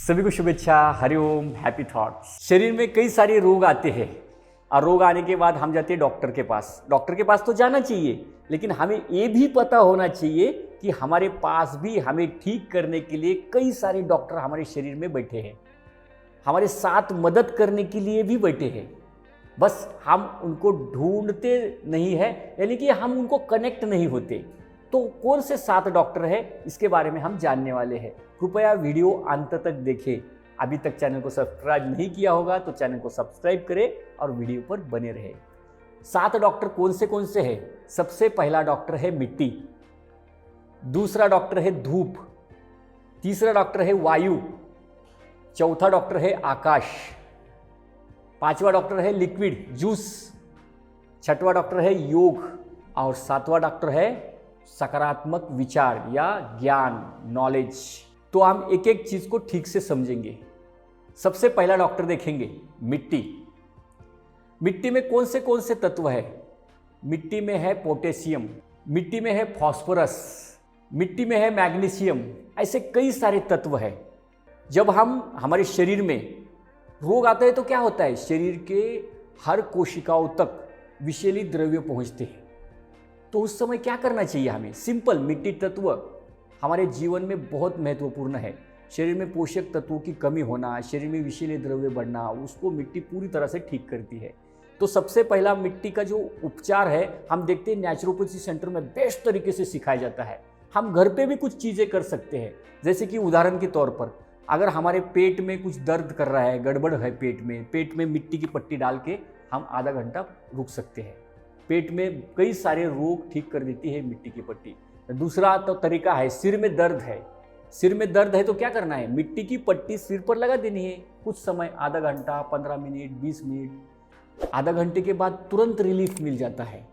सभी को शुभेच्छा, हरिओम, हैप्पी थॉट्स। शरीर में कई सारे रोग आते हैं और रोग आने के बाद हम जाते हैं डॉक्टर के पास। डॉक्टर के पास तो जाना चाहिए, लेकिन हमें ये भी पता होना चाहिए कि हमारे पास भी हमें ठीक करने के लिए कई सारे डॉक्टर हमारे शरीर में बैठे हैं, हमारे साथ मदद करने के लिए भी बैठे हैं। बस हम उनको ढूंढते नहीं है, यानी कि हम उनको कनेक्ट नहीं होते। तो कौन से 7 डॉक्टर है, इसके बारे में हम जानने वाले हैं। कृपया वीडियो अंत तक देखें। अभी तक चैनल को सब्सक्राइब नहीं किया होगा तो चैनल को सब्सक्राइब करें और वीडियो पर बने रहे। 7 डॉक्टर कौन से हैं? सबसे पहला डॉक्टर है मिट्टी, दूसरा डॉक्टर है धूप, तीसरा डॉक्टर है वायु, चौथा डॉक्टर है आकाश, पांचवा डॉक्टर है लिक्विड जूस, छठवां डॉक्टर है योग और 7वां डॉक्टर है सकारात्मक विचार या ज्ञान, नॉलेज। तो हम एक एक चीज को ठीक से समझेंगे। सबसे पहला डॉक्टर देखेंगे मिट्टी। मिट्टी में कौन से तत्व है? मिट्टी में है पोटेशियम, मिट्टी में है फास्फोरस, मिट्टी में है मैग्नीशियम। ऐसे कई सारे तत्व है। जब हमारे शरीर में रोग आता है तो क्या होता है? शरीर के हर कोशिकाओं तक विषैली द्रव्य पहुंचते हैं। तो उस समय क्या करना चाहिए हमें? सिंपल, मिट्टी तत्व हमारे जीवन में बहुत महत्वपूर्ण है। शरीर में पोषक तत्वों की कमी होना, शरीर में विषैले द्रव्य बढ़ना, उसको मिट्टी पूरी तरह से ठीक करती है। तो सबसे पहला मिट्टी का जो उपचार है, हम देखते हैं नेचुरोपैथी सेंटर में बेस्ट तरीके से सिखाया जाता है। हम घर पे भी कुछ चीज़ें कर सकते हैं। जैसे कि उदाहरण के तौर पर, अगर हमारे पेट में कुछ दर्द कर रहा है, गड़बड़ है पेट में मिट्टी की पट्टी डाल के हम आधा घंटा रुक सकते हैं। पेट में कई सारे रोग ठीक कर देती है मिट्टी की पट्टी। दूसरा तो तरीका है, सिर में दर्द है। सिर में दर्द है तो क्या करना है? मिट्टी की पट्टी सिर पर लगा देनी है कुछ समय, आधा घंटा, 15 मिनट, 20 मिनट। आधा घंटे के बाद तुरंत रिलीफ मिल जाता है।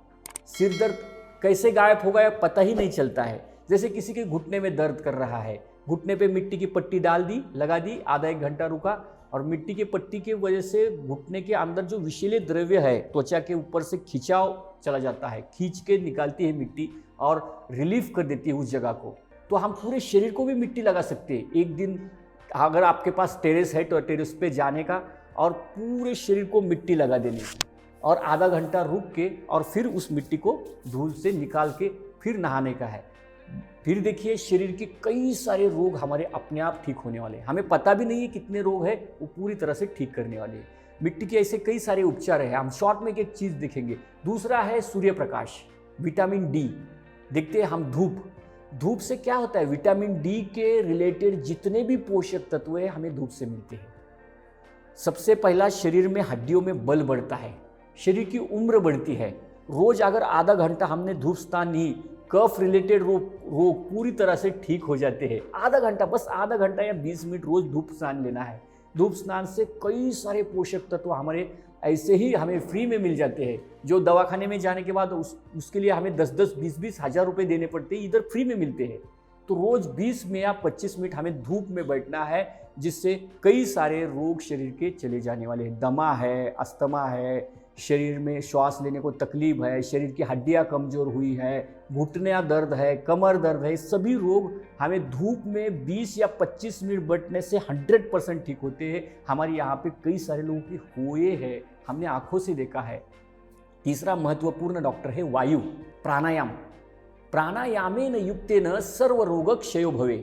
सिर दर्द कैसे गायब हो गया पता ही नहीं चलता है। जैसे किसी के घुटने में दर्द कर रहा है, घुटने पे मिट्टी की पट्टी डाल दी, लगा दी, आधा 1 घंटा रुका और मिट्टी की पट्टी की वजह से घुटने के अंदर जो विषैले द्रव्य है त्वचा के ऊपर से खिंचाव चला जाता है, खींच के निकालती है मिट्टी और रिलीफ कर देती है उस जगह को। तो हम पूरे शरीर को भी मिट्टी लगा सकते हैं। एक दिन अगर आपके पास टेरेस है तो टेरेस पे जाने का और पूरे शरीर को मिट्टी लगा देने की और आधा घंटा रुक के और फिर उस मिट्टी को धूल से निकाल के फिर नहाने का है। फिर देखिए, शरीर के कई सारे रोग हमारे अपने आप ठीक होने वाले हैं। हमें पता भी नहीं है कितने रोग है, वो पूरी तरह से ठीक करने वाले हैं। मिट्टी के ऐसे कई सारे उपचार है। हम शॉर्ट में एक चीज़ देखेंगे। दूसरा है सूर्य प्रकाश, विटामिन डी। देखते हैं हम धूप से क्या होता है? विटामिन डी के रिलेटेड जितने भी पोषक तत्व है हमें धूप से मिलते हैं। सबसे पहला, शरीर में हड्डियों में बल बढ़ता है, शरीर की उम्र बढ़ती है। रोज अगर आधा घंटा हमने धूप स्नान नहीं, कफ रिलेटेड रोग पूरी तरह से ठीक हो जाते हैं। आधा घंटा, बस आधा घंटा या 20 मिनट रोज धूप स्नान लेना है। धूप स्नान से कई सारे पोषक तत्व हमारे ऐसे ही हमें फ्री में मिल जाते हैं। जो दवाखाने में जाने के बाद उसके लिए हमें 10-10, 20-20 हज़ार रुपये देने पड़ते हैं, इधर फ्री में मिलते हैं। तो रोज 20 में या 25 मिनट हमें धूप में बैठना है, जिससे कई सारे रोग शरीर के चले जाने वाले हैं। दमा है, अस्थमा है, शरीर में श्वास लेने को तकलीफ है, शरीर की हड्डियां कमज़ोर हुई है, घुटने दर्द है, कमर दर्द है, सभी रोग हमें धूप में 20 या 25 मिनट बैठने से 100% ठीक होते हैं। हमारे यहाँ पे कई सारे लोगों की हुए हैं, हमने आंखों से देखा है। तीसरा महत्वपूर्ण डॉक्टर है वायु, प्राणायाम। प्राणायामेन युक्तेन सर्व रोग क्षयो भवे।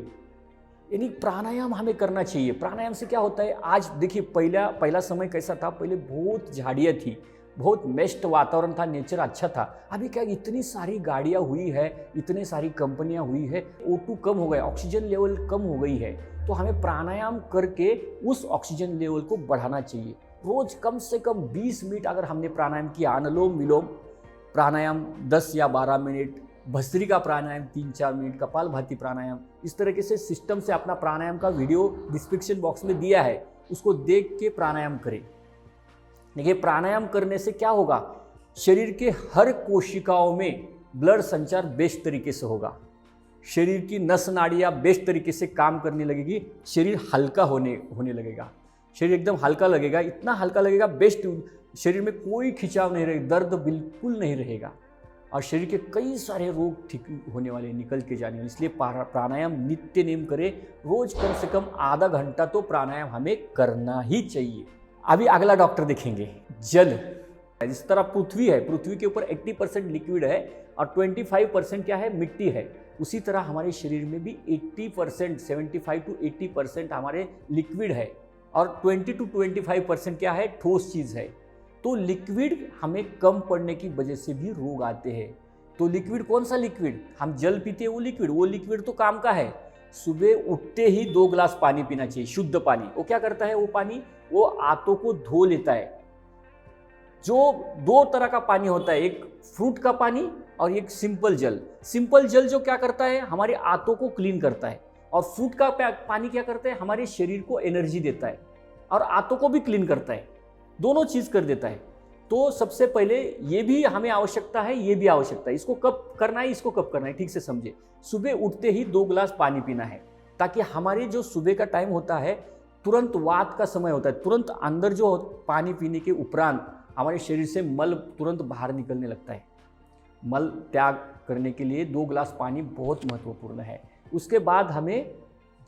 यानी प्राणायाम हमें करना चाहिए। प्राणायाम से क्या होता है? आज देखिए, पहला समय कैसा था? पहले बहुत झाड़ियाँ थी, बहुत मेस्ट वातावरण था, नेचर अच्छा था। अभी क्या, इतनी सारी गाड़ियाँ हुई है, इतनी सारी कंपनियाँ हुई है, O2 कम हो गया, ऑक्सीजन लेवल कम हो गई है। तो हमें प्राणायाम करके उस ऑक्सीजन लेवल को बढ़ाना चाहिए। रोज कम से कम 20 मिनट अगर हमने प्राणायाम किया, अनुलोम विलोम प्राणायाम 10 या 12 मिनट, भस्त्रिका प्राणायाम 3-4 मिनट, कपालभाति प्राणायाम, इस तरीके से सिस्टम से अपना प्राणायाम का वीडियो डिस्क्रिप्शन बॉक्स में दिया है, उसको देख के प्राणायाम करें। देखिए, प्राणायाम करने से क्या होगा? शरीर के हर कोशिकाओं में ब्लड संचार बेस्ट तरीके से होगा, शरीर की नस नाड़ियाँ बेस्ट तरीके से काम करने लगेगी, शरीर हल्का होने लगेगा, शरीर एकदम हल्का लगेगा, इतना हल्का लगेगा बेस्ट। शरीर में कोई खिंचाव नहीं रहेगा, दर्द बिल्कुल नहीं रहेगा। और शरीर के कई सारे रोग ठीक होने वाले, निकल के जाने वाले। इसलिए प्राणायाम नित्य नेम करें, रोज कम से कम आधा घंटा तो प्राणायाम हमें करना ही चाहिए। अभी अगला डॉक्टर देखेंगे, जल। जिस तरह पृथ्वी है, पृथ्वी के ऊपर 80% लिक्विड है और 25% क्या है, मिट्टी है। उसी तरह हमारे शरीर में भी 80%, 75 to 80% हमारे लिक्विड है और 20 to 25% क्या है, ठोस चीज़ है। तो लिक्विड हमें कम पड़ने की वजह से भी रोग आते हैं। तो लिक्विड कौन सा लिक्विड, हम जल पीते हैं वो लिक्विड तो काम का है। सुबह उठते ही 2 गिलास पानी पीना चाहिए, शुद्ध पानी। वो क्या करता है, वो पानी वो आंतों को धो लेता है। जो 2 तरह का पानी होता है, एक फ्रूट का पानी और एक सिंपल जल। सिंपल जल जो क्या करता है, हमारे आंतों को क्लीन करता है, और फ्रूट का पानी क्या करता है, हमारे शरीर को एनर्जी देता है और आंतों को भी क्लीन करता है, दोनों चीज कर देता है। तो सबसे पहले ये भी हमें आवश्यकता है, ये भी आवश्यकता है। इसको कब करना है, इसको कब करना है, ठीक से समझे। सुबह उठते ही 2 गिलास पानी पीना है, ताकि हमारे जो सुबह का टाइम होता है, तुरंत वात का समय होता है, तुरंत अंदर जो पानी पीने के उपरांत हमारे शरीर से मल तुरंत बाहर निकलने लगता है। मल त्याग करने के लिए 2 गिलास पानी बहुत महत्वपूर्ण है। उसके बाद हमें,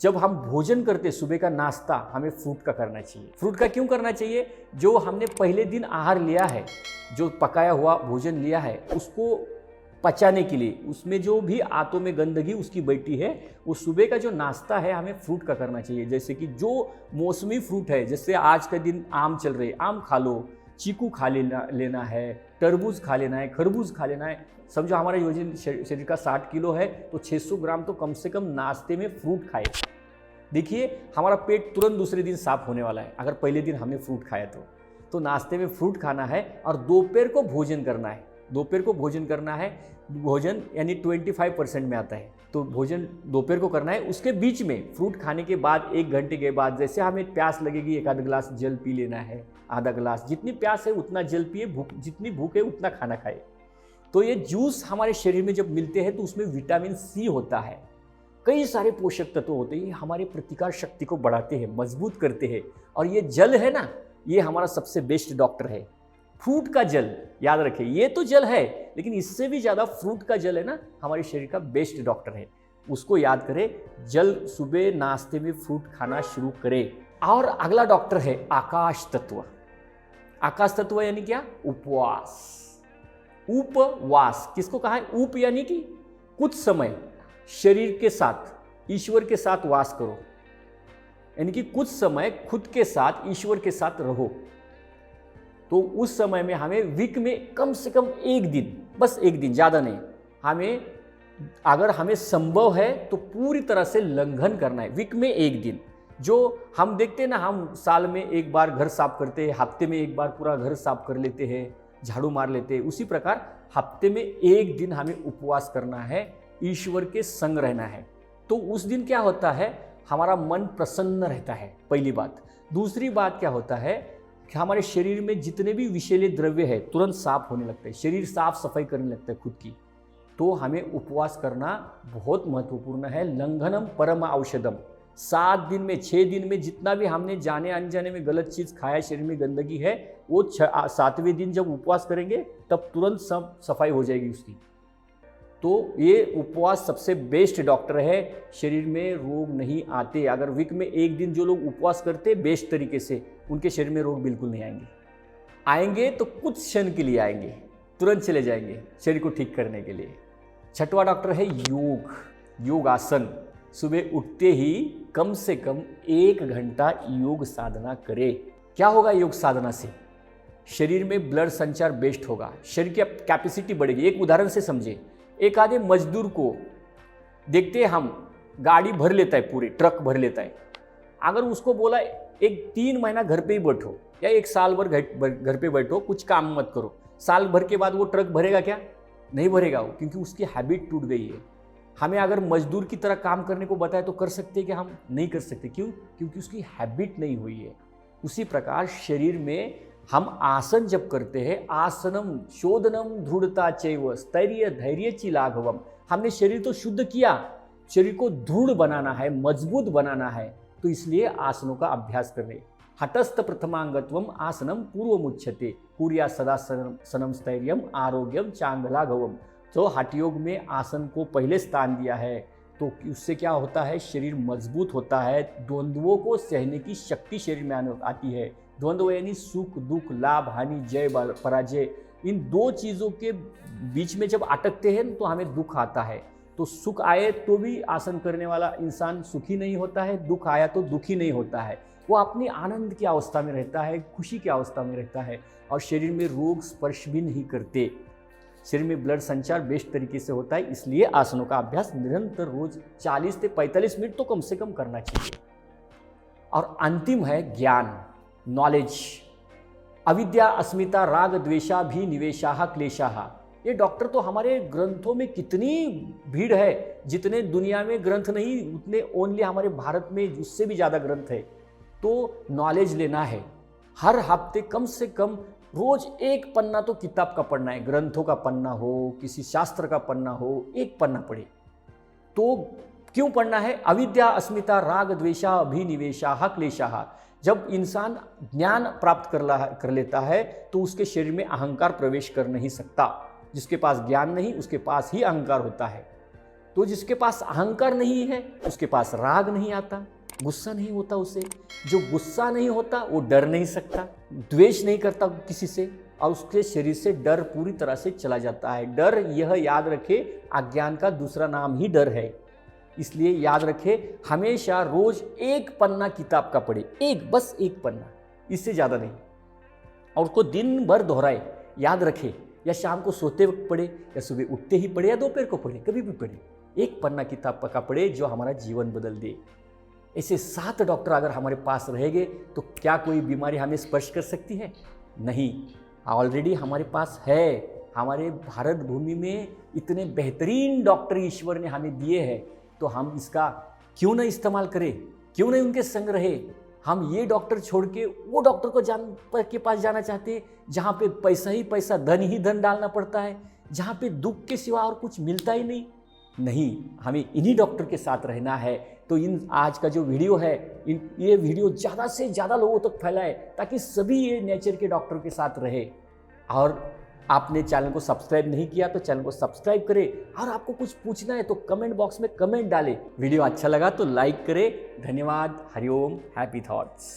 जब हम भोजन करते, सुबह का नाश्ता हमें फ्रूट का करना चाहिए। फ्रूट का क्यों करना चाहिए, जो हमने पहले दिन आहार लिया है, जो पकाया हुआ भोजन लिया है, उसको पचाने के लिए, उसमें जो भी आंतों में गंदगी उसकी बैठी है, वो सुबह का जो नाश्ता है हमें फ्रूट का करना चाहिए। जैसे कि जो मौसमी फ्रूट है, जैसे आज का दिन आम चल रहे, आम खा लो, चीकू खा लेना है, तरबूज खा लेना है, खरबूज खा लेना है। समझो हमारा वजन शरीर का 60 किलो है, तो 600 ग्राम तो कम से कम नाश्ते में फ्रूट खाए। देखिए हमारा पेट तुरंत दूसरे दिन साफ होने वाला है, अगर पहले दिन हमने फ्रूट खाया तो नाश्ते में फ्रूट खाना है और दोपहर को भोजन करना है। दोपहर को भोजन करना है, भोजन यानी 25% में आता है, तो भोजन दोपहर को करना है। उसके बीच में फ्रूट खाने के बाद 1 घंटे के बाद जैसे हमें प्यास लगेगी, 1 आध गिलास जल पी लेना है, आधा गिलास, जितनी प्यास है उतना जल पिए, जितनी भूख है उतना खाना खाए। तो ये जूस हमारे शरीर में जब मिलते हैं तो उसमें विटामिन सी होता है, कई सारे पोषक तत्व होते हैं, ये हमारे प्रतिकार शक्ति को बढ़ाते हैं, मजबूत करते हैं। और ये जल है ना, ये हमारा सबसे बेस्ट डॉक्टर है। फ्रूट का जल याद रखें, ये तो जल है, लेकिन इससे भी ज़्यादा फ्रूट का जल है ना, हमारे शरीर का बेस्ट डॉक्टर है। उसको याद करें, जल सुबह नाश्ते में फ्रूट खाना शुरू करें। और अगला डॉक्टर है आकाश तत्व। आकाश तत्व यानी क्या, उपवास। उपवास किसको कहा है, उप यानी कि कुछ समय शरीर के साथ, ईश्वर के साथ वास करो, यानी कि कुछ समय खुद के साथ, ईश्वर के साथ रहो। तो उस समय में हमें वीक में कम से कम 1 दिन, बस 1 दिन, ज़्यादा नहीं, हमें अगर हमें संभव है तो पूरी तरह से लंघन करना है। वीक में 1 दिन, जो हम देखते हैं ना, हम साल में 1 बार घर साफ करते हैं, हफ्ते में 1 बार पूरा घर साफ कर लेते हैं, झाड़ू मार लेते हैं, उसी प्रकार हफ्ते में 1 दिन हमें उपवास करना है, ईश्वर के संग रहना है। तो उस दिन क्या होता है, हमारा मन प्रसन्न रहता है, पहली बात। दूसरी बात क्या होता है कि हमारे शरीर में जितने भी विषैले द्रव्य है तुरंत साफ होने लगते हैं, शरीर साफ सफाई करने लगता है खुद की। तो हमें उपवास करना बहुत महत्वपूर्ण है। लंघनम परम औषधम। 7 दिन में, 6 दिन में जितना भी हमने जाने अनजाने में गलत चीज़ खाया, शरीर में गंदगी है, वो 7वें दिन जब उपवास करेंगे तब तुरंत सब सफाई हो जाएगी उसकी। तो ये उपवास सबसे बेस्ट डॉक्टर है, शरीर में रोग नहीं आते। अगर वीक में 1 दिन जो लोग उपवास करते बेस्ट तरीके से, उनके शरीर में रोग बिल्कुल नहीं आएंगे। आएंगे तो कुछ क्षण के लिए आएंगे, तुरंत चले जाएंगे शरीर को ठीक करने के लिए। 6वां डॉक्टर है योग, योगासन। सुबह उठते ही कम से कम 1 घंटा योग साधना करें। क्या होगा योग साधना से, शरीर में ब्लड संचार बेस्ट होगा, शरीर की कैपेसिटी बढ़ेगी। एक उदाहरण से समझे, एक आधे मजदूर को देखते हैं हम, गाड़ी भर लेता है, पूरी ट्रक भर लेता है। अगर उसको बोला एक 3 महीना घर पे ही बैठो या 1 साल भर घर पे बैठो, कुछ काम मत करो, साल भर के बाद वो ट्रक भरेगा क्या, नहीं भरेगा वो, क्योंकि उसकी हैबिट टूट गई है। हमें अगर मजदूर की तरह काम करने को बताए तो कर सकते हैं कि हम नहीं कर सकते, क्यों, क्योंकि उसकी हैबिट नहीं हुई है। उसी प्रकार शरीर में हम आसन जब करते हैं, आसनम शोधनम दृढ़ता चैव स्थैर्य धैर्य ची लाघवम। हमने शरीर तो शुद्ध किया, शरीर को दृढ़ बनाना है, मजबूत बनाना है, तो इसलिए आसनों का अभ्यास कर रहे। हटस्थ प्रथमांगत्वम आसनम पूर्वमुच्यते कुर्या सदा सनम स्थैर्यम आरोग्यम चांगलाघवम। तो हठ योग में आसन को पहले स्थान दिया है, तो उससे क्या होता है, शरीर मजबूत होता है, द्वंद्वों को सहने की शक्ति शरीर में आती है। द्वंद्व यानी सुख दुख, लाभ हानि, जय पराजय, इन दो चीज़ों के बीच में जब अटकते हैं तो हमें दुख आता है। तो सुख आए तो भी आसन करने वाला इंसान सुखी नहीं होता है, दुख आया तो दुखी नहीं होता है, वो अपनी आनंद की अवस्था में रहता है, खुशी की अवस्था में रहता है, और शरीर में रोग स्पर्श भी नहीं करते। शरीर में ब्लड संचार बेस्ट तरीके से होता है। इसलिए आसनों का अभ्यास निरंतर रोज 40 से 45 मिनट तो कम से कम करना चाहिए। और अंतिम है ज्ञान, नॉलेज। अविद्या अस्मिता राग द्वेषा भी निवेशाह क्लेशाह। ये डॉक्टर तो हमारे ग्रंथों में कितनी भीड़ है, जितने दुनिया में ग्रंथ नहीं उतने ओनली हमारे भारत में उससे भी ज़्यादा ग्रंथ है। तो नॉलेज लेना है, हर हफ्ते कम से कम रोज एक पन्ना तो किताब का पढ़ना है, ग्रंथों का पन्ना हो, किसी शास्त्र का पन्ना हो, एक पन्ना पढ़े। तो क्यों पढ़ना है? अविद्या अस्मिता राग द्वेषा अभिनिवेशाः क्लेशाः। जब इंसान ज्ञान प्राप्त कर लेता है तो उसके शरीर में अहंकार प्रवेश कर नहीं सकता। जिसके पास ज्ञान नहीं उसके पास ही अहंकार होता है। तो जिसके पास अहंकार नहीं है उसके पास राग नहीं आता, गुस्सा नहीं होता उसे। जो गुस्सा नहीं होता वो डर नहीं सकता, द्वेष नहीं करता किसी से, और उसके शरीर से डर पूरी तरह से चला जाता है। डर, यह याद रखे, अज्ञान का दूसरा नाम ही डर है। इसलिए याद रखे, हमेशा रोज एक पन्ना किताब का पढ़े, बस एक पन्ना, इससे ज़्यादा नहीं। और उसको दिन भर दोहराए, याद रखे, या शाम को सोते वक्त पढ़े, या सुबह उठते ही पढ़े, या दोपहर को पढ़े, कभी भी पढ़े। एक पन्ना किताब का पढ़े जो हमारा जीवन बदल दे। ऐसे 7 डॉक्टर अगर हमारे पास रहेंगे तो क्या कोई बीमारी हमें स्पर्श कर सकती है? नहीं, ऑलरेडी हमारे पास है। हमारे भारत भूमि में इतने बेहतरीन डॉक्टर ईश्वर ने हमें दिए हैं, तो हम इसका क्यों नहीं इस्तेमाल करें? क्यों नहीं उनके संग रहे? हम ये डॉक्टर छोड़ के वो डॉक्टर के पास जाना चाहते हैं जहाँ पे पैसा ही पैसा, धन ही धन डालना पड़ता है, जहाँ पे दुख के सिवा और कुछ मिलता ही नहीं। नहीं, हमें इन्हीं डॉक्टर के साथ रहना है। तो इन आज का जो वीडियो है, ये वीडियो ज़्यादा से ज़्यादा लोगों तक फैलाए ताकि सभी ये नेचर के डॉक्टर के साथ रहे। और आपने चैनल को सब्सक्राइब नहीं किया तो चैनल को सब्सक्राइब करें, और आपको कुछ पूछना है तो कमेंट बॉक्स में कमेंट डालें। वीडियो अच्छा लगा तो लाइक करें। धन्यवाद। Hariom, happy thoughts.